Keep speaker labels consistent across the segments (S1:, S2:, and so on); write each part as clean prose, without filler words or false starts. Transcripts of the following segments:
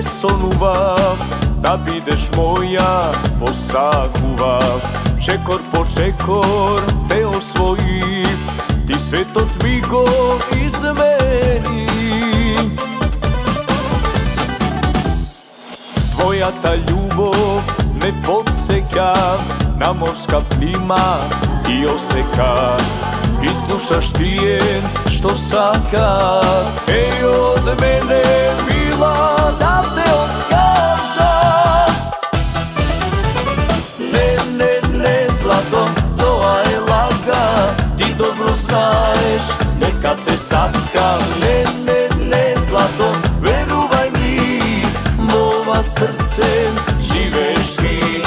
S1: sonував, da bideš moja posakuvav. Čekor po čekor te osvojim, ti sve to tvigo izmeni. Tvoja ta ljubov me podseka na morska plima i oseka. I slušaš ti je što sakad, ej od mene mila da te otkažam. Ne zlato, to je laga, ti dobro znaješ, neka te satka. Ne zlato, veruvaj mi, mova srcem živeš ti.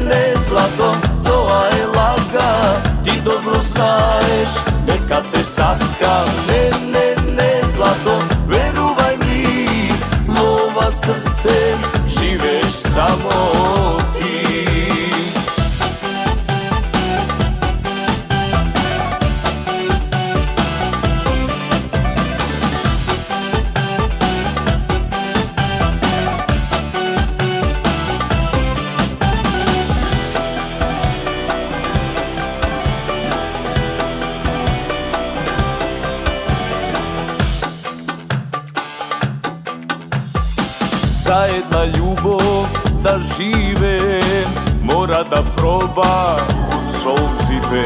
S1: Ne zlato, to je laga, ti dobro znaješ, neka te satka. Ne zlato, veruvaj mi, mova srcem živeš samo ti. Zajedna ljubav da žive, mora da proba od solzive.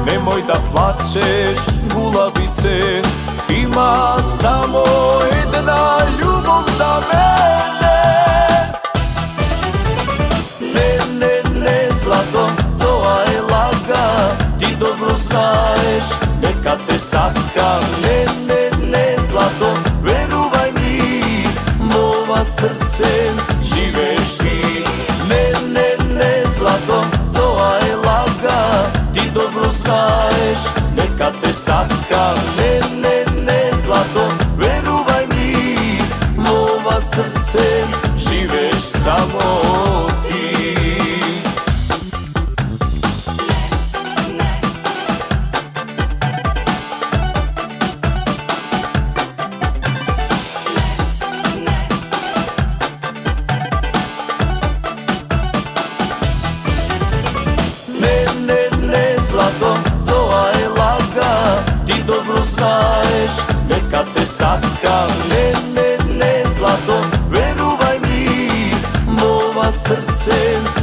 S1: Nemoj da plačeš, gulabice, ima samo jedna ljubav za mene. Ne zlato, to je laga, ti dobro znaješ, neka te satka. Ne zlato, veruvaj mi, mova srcem živeš ti. Ne zlato, to je laga, ti dobro znaješ, neka te satka. Ne zlato, veruvaj mi, mova srcem živeš samo ti. Ne zlato, to je laga, ti dobro znaješ, neka te satka. Ne zlato, veruvaj mi, mova srcem